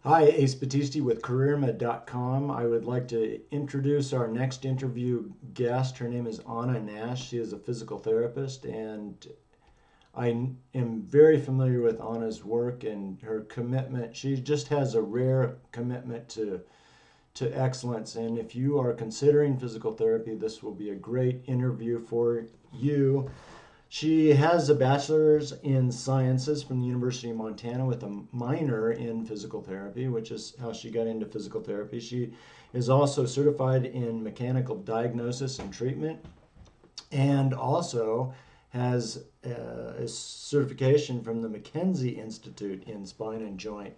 Hi, Ace Battisti with CareerMed.com. I would like to introduce our next interview guest. Her name is Anna Nash. She is a physical therapist, and I am very familiar with Anna's work and her commitment. She just has a rare commitment to excellence. And if you are considering physical therapy, this will be a great interview for you. She has a bachelor's in sciences from the University of Montana with a minor in physical therapy, which is how she got into physical therapy. She is also certified in mechanical diagnosis and treatment, and also has a certification from the McKenzie Institute in spine and joint.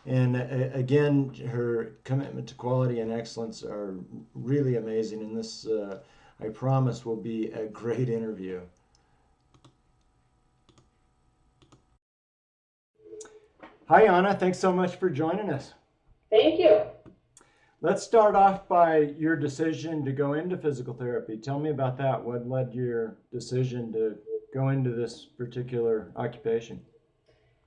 And again, her commitment to quality and excellence are really amazing. And this, I promise, will be a great interview. Hi, Anna. Thanks so much for joining us. Thank you. Let's start off by your decision to go into physical therapy. Tell me about that. What led your decision to go into this particular occupation?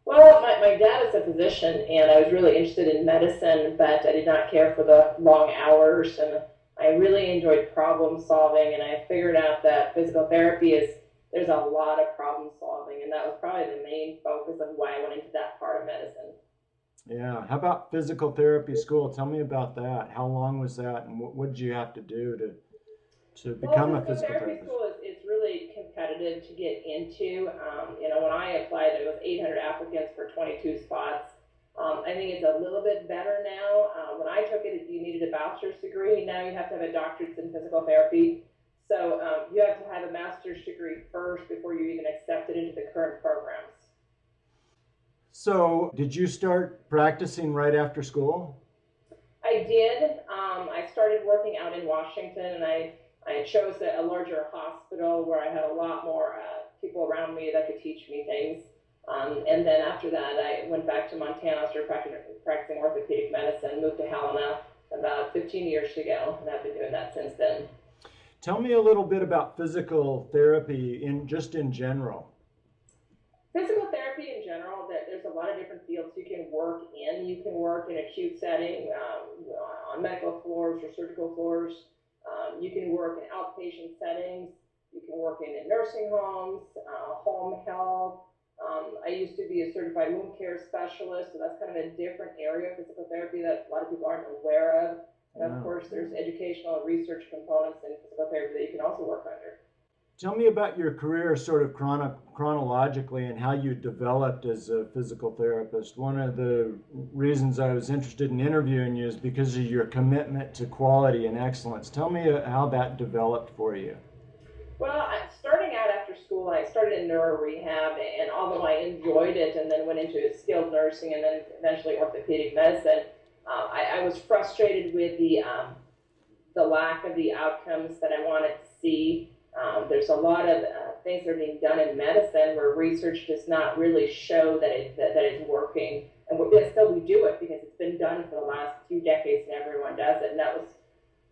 Well, my dad is a physician, and I was really interested in medicine, but I did not care for the long hours, and I really enjoyed problem solving, and I figured out that physical therapy there's a lot of problem solving, and that was probably the main focus of why I went into that part of medicine. Yeah. How about physical therapy school? Tell me about that. How long was that, and what did you have to do to Well, become a physical physical therapy therapist? school is really competitive to get into. When I applied, there was 800 applicants for 22 spots. I think it's a little bit better now. When I took it, you needed a bachelor's degree. Now you have to have a doctorate in physical therapy. So you have to have a master's degree first before you're even accepted into the current programs. So, did you start practicing right after school? I did. I started working out in Washington, and I chose a larger hospital where I had a lot more people around me that could teach me things. And then after that, I went back to Montana, started practicing orthopedic medicine, moved to Helena about 15 years ago, and I've been doing that since then. Tell me a little bit about physical therapy in general. Physical therapy in general, there's a lot of different fields you can work in. You can work in acute setting, on medical floors or surgical floors. You can work in outpatient settings. You can work in nursing homes, home health. I used to be a certified wound care specialist, so that's kind of a different area of physical therapy that a lot of people aren't aware of. And of Wow. course, there's educational and research components in physical therapy that you can also work under. Tell me about your career sort of chronologically and how you developed as a physical therapist. One of the reasons I was interested in interviewing you is because of your commitment to quality and excellence. Tell me how that developed for you. Well, starting out after school, I started in neuro rehab, and although I enjoyed it and then went into skilled nursing and then eventually orthopedic medicine, I was frustrated with the lack of the outcomes that I wanted to see. There's a lot of things that are being done in medicine where research does not really show that it's working, and still we do it because it's been done for the last few decades and everyone does it, and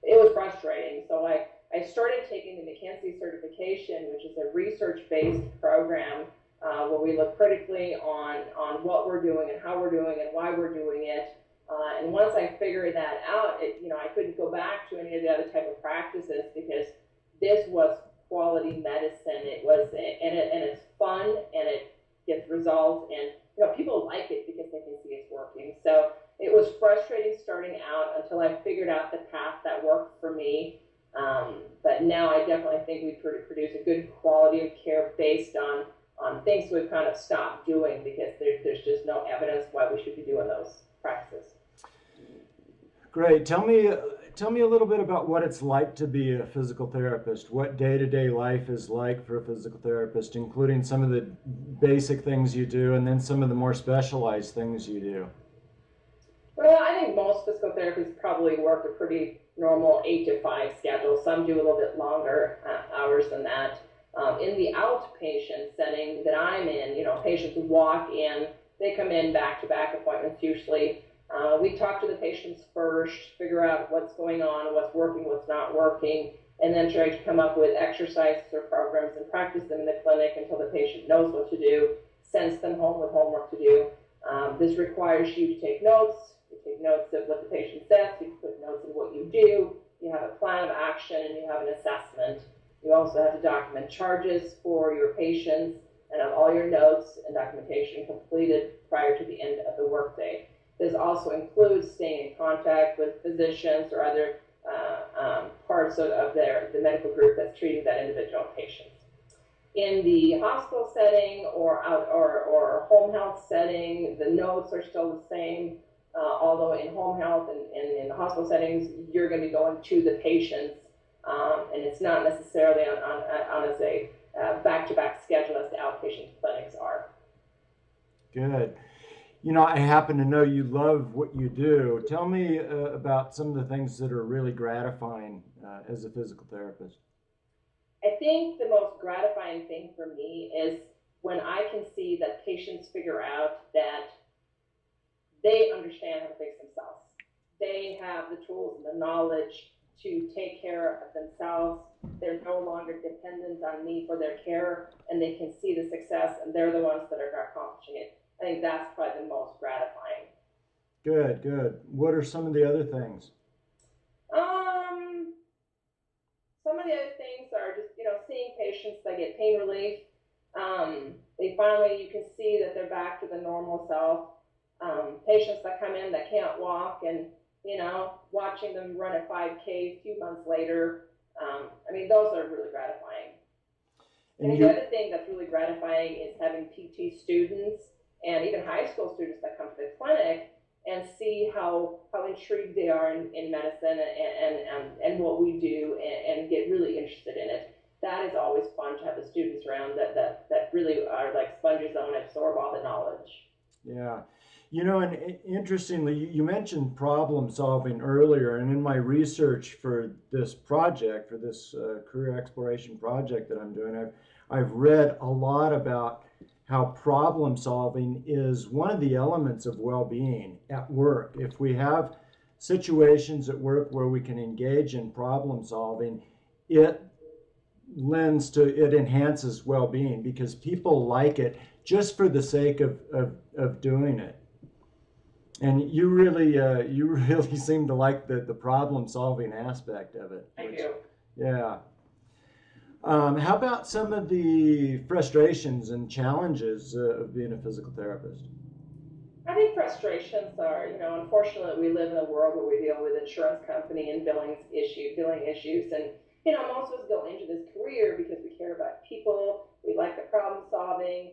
it was frustrating. So I started taking the McKenzie certification, which is a research-based program where we look critically on what we're doing and how we're doing and why we're doing it. And once I figured that out, I couldn't go back to any of the other type of practices because this was quality medicine. It was, and it's fun, and it gets results, and people like it because they can see it's working. So it was frustrating starting out until I figured out the path that worked for me. But now I definitely think we produce a good quality of care based on things we've kind of stopped doing because there's just no evidence why we should be doing those practices. Great. Tell me a little bit about what it's like to be a physical therapist. What day-to-day life is like for a physical therapist, including some of the basic things you do and then some of the more specialized things you do. Well, I think most physical therapists probably work a pretty normal 8 to 5 schedule. Some do a little bit longer hours than that. In the outpatient setting that I'm in, patients walk in, they come in back-to-back appointments usually. We talk to the patients first, figure out what's going on, what's working, what's not working, and then try to come up with exercises or programs and practice them in the clinic until the patient knows what to do, sends them home with homework to do. This requires you to take notes, you take notes of what the patient says, you put notes of what you do, you have a plan of action, and you have an assessment. You also have to document charges for your patients and have all your notes and documentation completed prior to the end of the workday. This also includes staying in contact with physicians or other parts of the medical group that's treating that individual patient. In the hospital setting or home health setting, the notes are still the same. Although in home health and in the hospital settings, you're going to be going to the patients, and it's not necessarily on as a back-to-back schedule as the outpatient clinics are. Good. You know, I happen to know you love what you do. Tell me about some of the things that are really gratifying as a physical therapist. I think the most gratifying thing for me is when I can see that patients figure out that they understand how to fix themselves. They have the tools and the knowledge to take care of themselves. They're no longer dependent on me for their care, and they can see the success, and they're the ones that are accomplishing it. I think that's probably the most gratifying. Good, good. What are some of the other things? Some of the other things are just, seeing patients that get pain relief. They finally, you can see that they're back to the normal self. Patients that come in that can't walk and, watching them run a 5K a few months later. Those are really gratifying. And the other thing that's really gratifying is having PT students and even high school students that come to the clinic and see how intrigued they are in medicine and what we do and get really interested in it. That is always fun to have the students around that really are like sponges that want to absorb all the knowledge. Yeah. And interestingly, you mentioned problem solving earlier, and in my research for this project, for this career exploration project that I'm doing, I've read a lot about how problem solving is one of the elements of well-being at work. If we have situations at work where we can engage in problem solving, it enhances well-being because people like it just for the sake of doing it. And you really seem to like the problem solving aspect of it. I do. Yeah. How about some of the frustrations and challenges of being a physical therapist? I think frustrations are, unfortunately, we live in a world where we deal with insurance company and billing issues, and most of us go into this career because we care about people, we like the problem solving.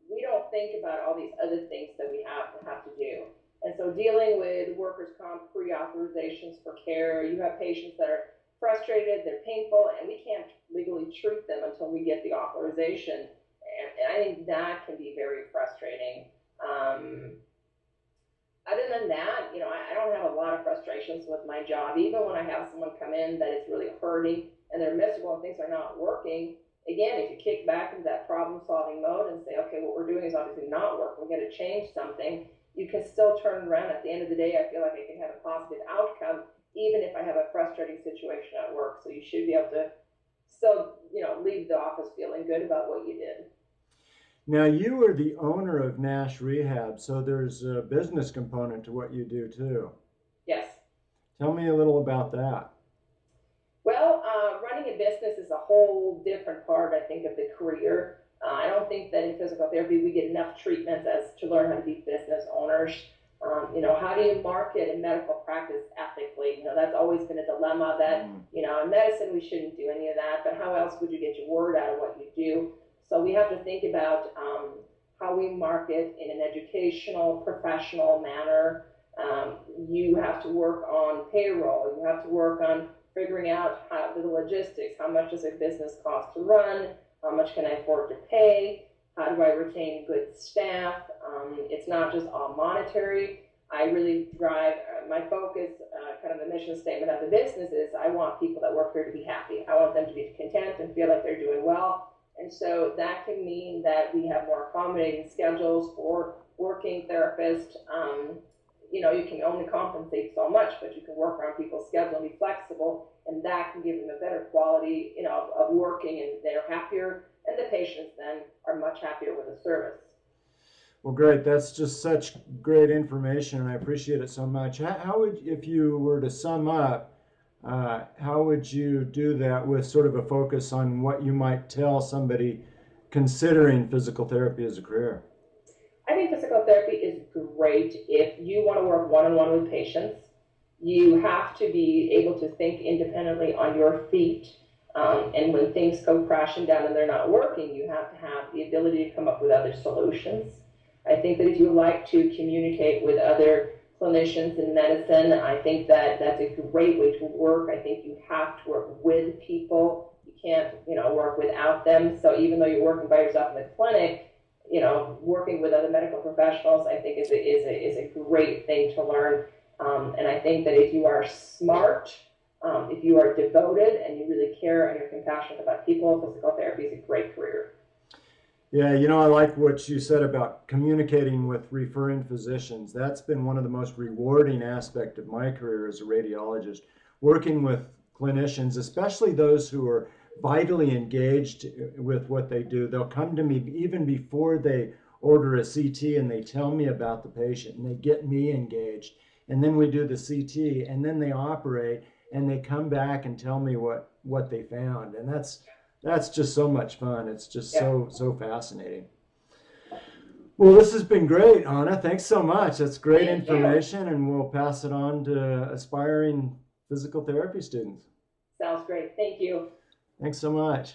We don't think about all these other things that we have to do. And so dealing with workers' comp pre-authorizations for care, you have patients that are frustrated, they're painful, and we can't legally treat them until we get the authorization. And I think that can be very frustrating. Other than that, I don't have a lot of frustrations with my job. Even when I have someone come in that is really hurting and they're miserable and things are not working, again, if you kick back into that problem-solving mode and say, okay, what we're doing is obviously not working, we're going to change something, you can still turn around. At the end of the day, I feel like I can have a positive outcome, even if I have a frustrating situation at work. So you should be able to still, leave the office feeling good about what you did. Now, you are the owner of Nash Rehab, so there's a business component to what you do too. Yes. Tell me a little about that. Well, running a business is a whole different part, I think, of the career. I don't think that in physical therapy we get enough treatments as to learn how to be business owners. How do you market in medical practice ethically? That's always been a dilemma that, in medicine we shouldn't do any of that, but how else would you get your word out of what you do? So we have to think about how we market in an educational, professional manner. You have to work on payroll. You have to work on figuring out the logistics. How much does a business cost to run? How much can I afford to pay? How do I retain good staff? It's not just all monetary. I really drive my focus, kind of the mission statement of the business is I want people that work here to be happy. I want them to be content and feel like they're doing well. And so that can mean that we have more accommodating schedules for working therapists. You can only compensate so much, but you can work around people's schedule and be flexible, and that can give them a better quality, of working, and they're happier, and the patients then are much happier with the service. Well, great. That's just such great information, and I appreciate it so much. How would, if you were to sum up, how would you do that with sort of a focus on what you might tell somebody considering physical therapy as a career? I think physical therapy is great if you want to work one-on-one with patients. You have to be able to think independently on your feet. And when things go crashing down and they're not working, you have to have the ability to come up with other solutions. I think that if you like to communicate with other clinicians in medicine, I think that that's a great way to work. I think you have to work with people. You can't, work without them. So even though you're working by yourself in the clinic, working with other medical professionals, I think is a great thing to learn. And I think that if you are smart, if you are devoted and you really care and you're compassionate about people, physical therapy is a great career. Yeah, I like what you said about communicating with referring physicians. That's been one of the most rewarding aspects of my career as a radiologist, working with clinicians, especially those who are vitally engaged with what they do. They'll come to me even before they order a CT and they tell me about the patient and they get me engaged. And then we do the CT and then they operate and they come back and tell me what they found. And that's just so much fun. It's just so fascinating. Well, this has been great, Anna. Thanks so much. That's great information, and we'll pass it on to aspiring physical therapy students. Sounds great. Thank you. Thanks so much.